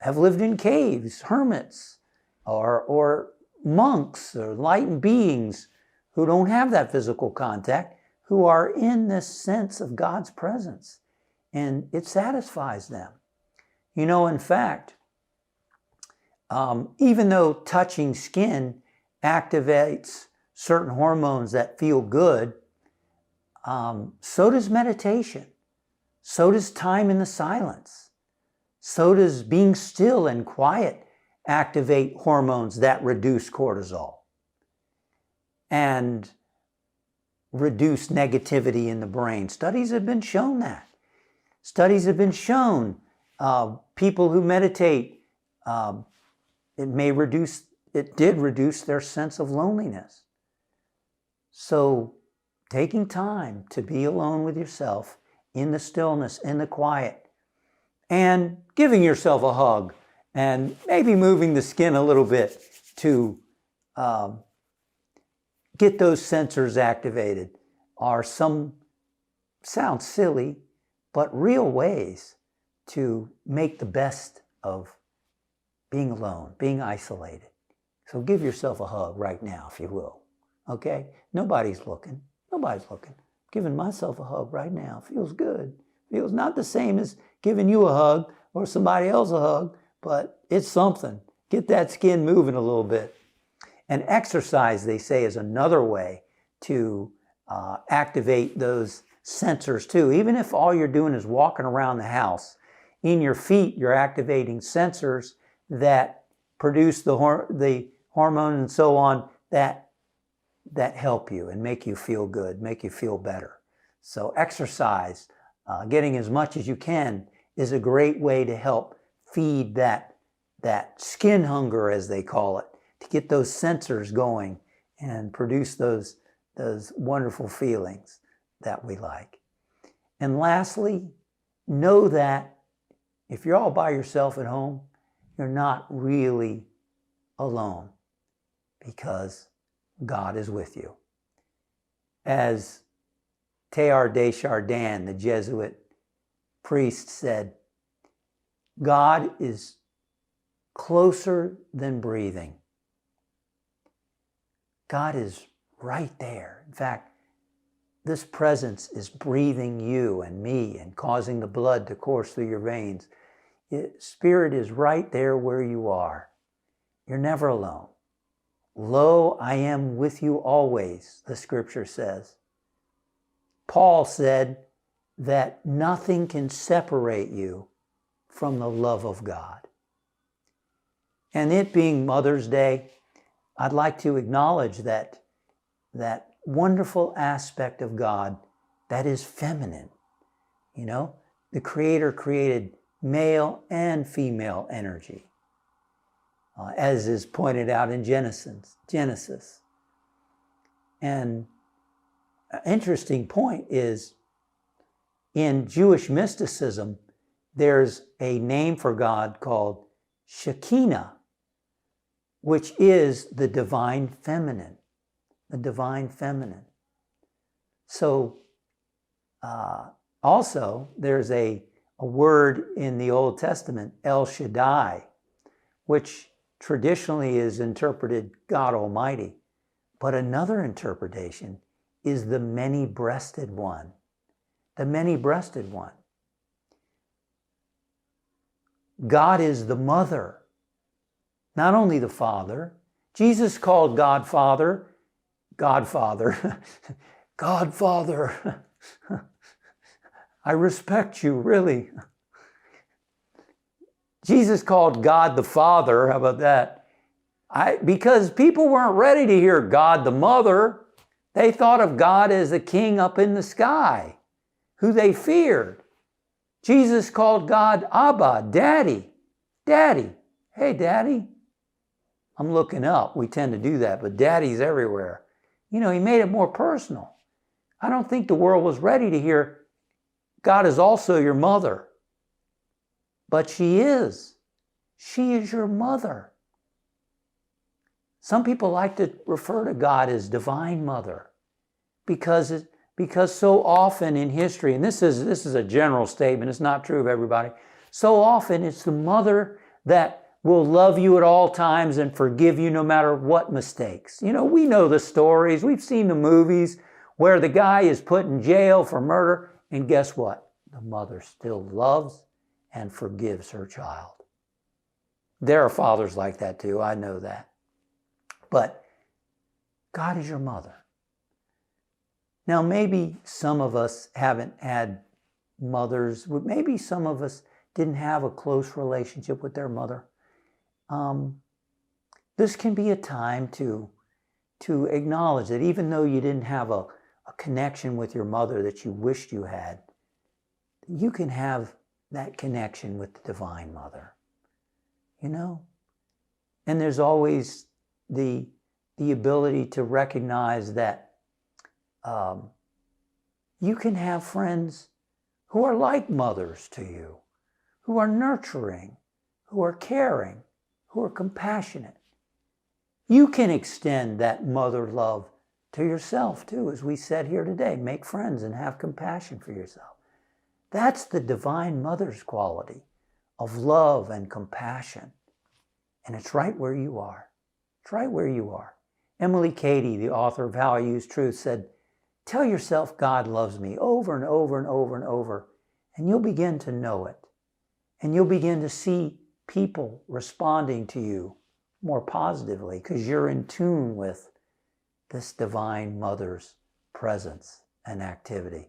have lived in caves, hermits, or monks, or enlightened beings who don't have that physical contact, who are in this sense of God's presence. And it satisfies them. In fact, even though touching skin activates certain hormones that feel good, so does meditation. So does time in the silence. So does being still and quiet activate hormones that reduce cortisol and reduce negativity in the brain. Studies have been shown that. Studies have been shown people who meditate, it did reduce their sense of loneliness. So taking time to be alone with yourself in the stillness, in the quiet, and giving yourself a hug, and maybe moving the skin a little bit to get those sensors activated are sound silly, but real ways to make the best of being alone, being isolated. So give yourself a hug right now, if you will. Okay? Nobody's looking. Giving myself a hug right now feels good. Feels not the same as giving you a hug or somebody else a hug, but it's something. Get that skin moving a little bit. And exercise, they say, is another way to activate those sensors too. Even if all you're doing is walking around the house, in your feet you're activating sensors that produce the hormone and so on that help you and make you feel good, make you feel better. So exercise, getting as much as you can, is a great way to help feed that skin hunger, as they call it, to get those sensors going and produce those wonderful feelings that we like. And lastly, know that if you're all by yourself at home, you're not really alone, because God is with you. As Teilhard de Chardin, the Jesuit priest, said, God is closer than breathing. God is right there. In fact, this presence is breathing you and me and causing the blood to course through your veins. Spirit is right there where you are. You're never alone. Lo, I am with you always, the scripture says. Paul said that nothing can separate you from the love of God. And it being Mother's Day, I'd like to acknowledge that wonderful aspect of God that is feminine. You know, the Creator created male and female energy, as is pointed out in Genesis. And an interesting point is, in Jewish mysticism, there's a name for God called Shekinah, which is the divine feminine. The divine feminine. So, also, there's a word in the Old Testament, El Shaddai, which traditionally is interpreted God Almighty. But another interpretation is the many-breasted one. The many-breasted one. God is the mother, not only the Father. Jesus called God Father, Godfather. Godfather. I respect you, really. Jesus called God the Father. How about that? Because people weren't ready to hear God the Mother. They thought of God as a king up in the sky, who they feared. Jesus called God Abba, Daddy. Daddy. Hey, Daddy. I'm looking up. We tend to do that, but Daddy's everywhere. You know, he made it more personal. I don't think the world was ready to hear God is also your mother. But she is. She is your mother. Some people like to refer to God as Divine Mother because so often in history, and this is a general statement, it's not true of everybody, so often it's the mother that will love you at all times and forgive you no matter what mistakes. You know, we know the stories. We've seen the movies where the guy is put in jail for murder, and guess what? The mother still loves and forgives her child. There are fathers like that too, I know that. But God is your mother. Now, maybe some of us haven't had mothers. Maybe some of us didn't have a close relationship with their mother. This can be a time to acknowledge that even though you didn't have a connection with your mother that you wished you had, you can have that connection with the Divine Mother. You know? And there's always the ability to recognize that you can have friends who are like mothers to you, who are nurturing, who are caring, who are compassionate. You can extend that mother love to yourself too, as we said here today. Make friends and have compassion for yourself. That's the Divine Mother's quality of love and compassion. And it's right where you are. It's right where you are. Emily Cady, the author of How I Use Truth, said, tell yourself God loves me over and over and over and over, and you'll begin to know it. And you'll begin to see people responding to you more positively because you're in tune with this Divine Mother's presence and activity.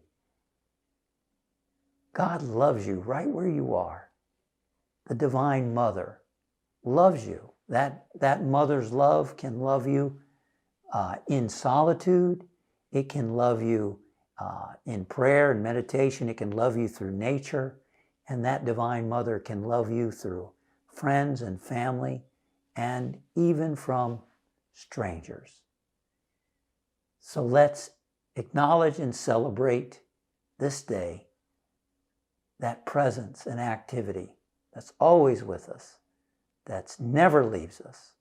God loves you right where you are. The Divine Mother loves you. That mother's love can love you in solitude. It can love you in prayer and meditation. It can love you through nature. And that Divine Mother can love you through friends and family and even from strangers. So let's acknowledge and celebrate this day that presence and activity that's always with us, that's never leaves us.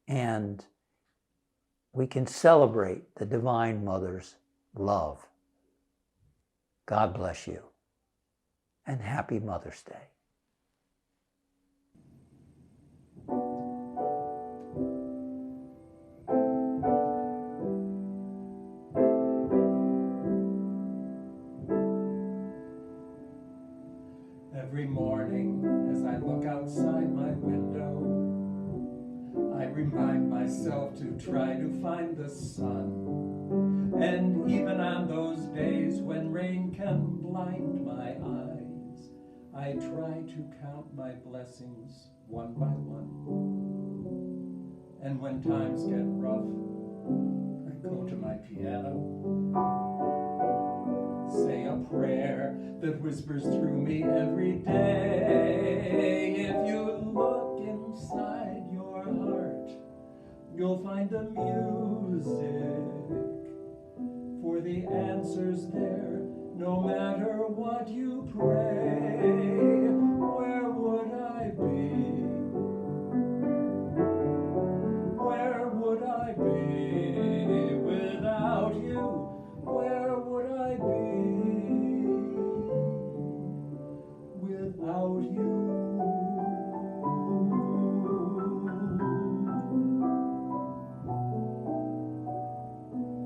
And we can celebrate the Divine Mother's love. God bless you, and happy Mother's Day. try to find the sun. And even on those days when rain can blind my eyes, I try to count my blessings one by one. And when times get rough, I go to my piano, say a prayer that whispers through me every day. If you look inside your heart, you'll find the music for the answers there, no matter what you pray. Where would I be? Where would I be without you? Where would I be without you?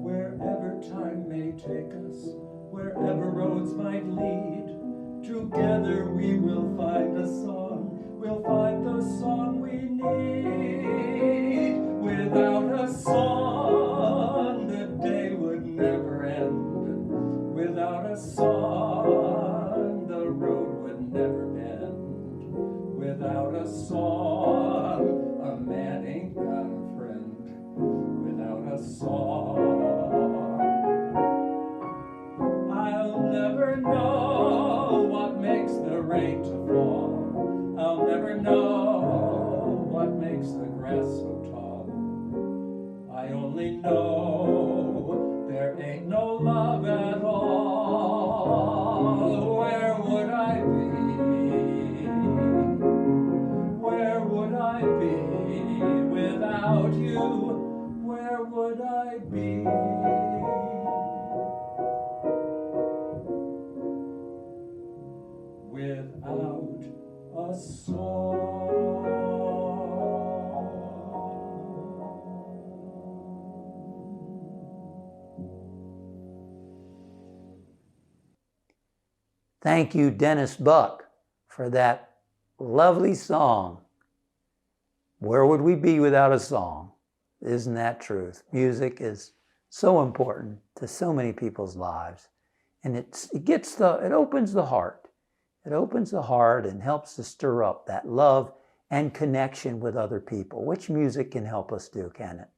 Wherever time may take us, wherever roads might lead, together we will find a song. We'll find the song we need. Without a song, the day would never end. Without a song, the road would never bend. Without a song, a man ain't got a friend. Without a song, I'll never know what makes the rain to fall. I'll never know what makes the grass so tall. I only know there ain't no love at all. Where would I be? Where would I be without you? Where would I be? Without a song. Thank you, Dennis Buck, for that lovely song. Where would we be without a song? Isn't that truth? Music is so important to so many people's lives. And it opens the heart. It opens the heart and helps to stir up that love and connection with other people, which music can help us do, can it?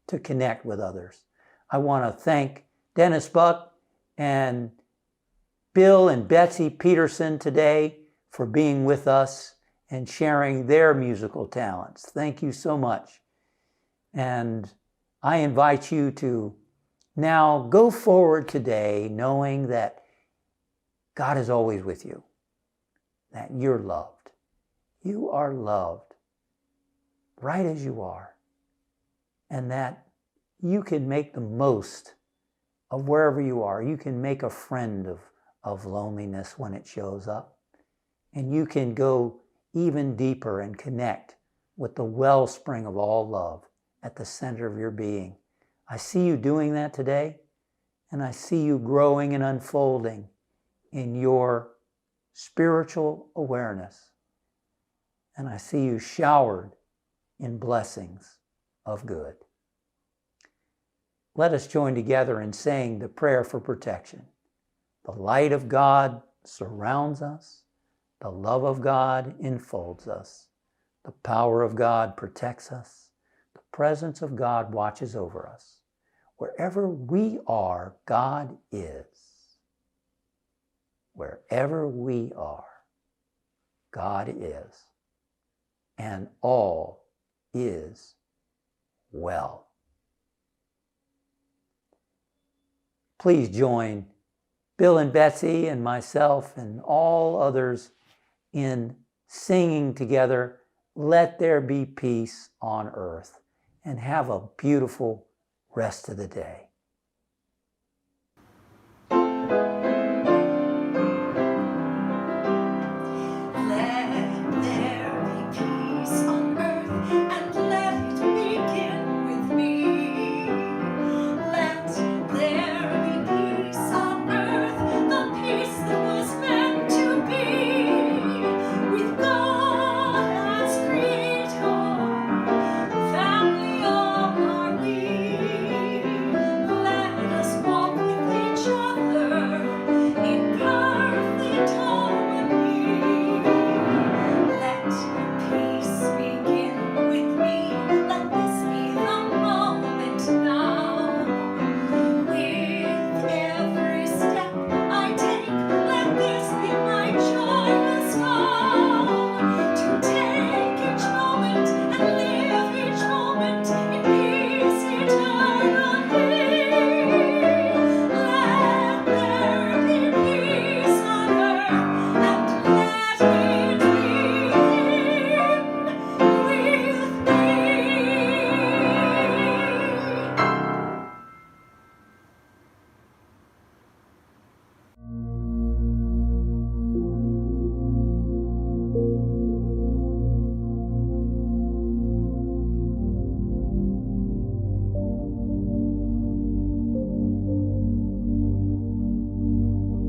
To connect with others. I want to thank Dennis Buck and Bill and Betsy Peterson today for being with us and sharing their musical talents. Thank you so much. And I invite you to now go forward today knowing that God is always with you, that you're loved. You are loved right as you are, and that you can make the most of wherever you are. You can make a friend of loneliness when it shows up, and you can go even deeper and connect with the wellspring of all love at the center of your being. I see you doing that today, and I see you growing and unfolding in your spiritual awareness. And I see you showered in blessings of good. Let us join together in saying the prayer for protection. The light of God surrounds us. The love of God enfolds us. The power of God protects us. The presence of God watches over us. Wherever we are, God is. Wherever we are, God is. And all is well. Please join Bill and Betsy and myself and all others in singing together, "Let There Be Peace on Earth," and have a beautiful rest of the day.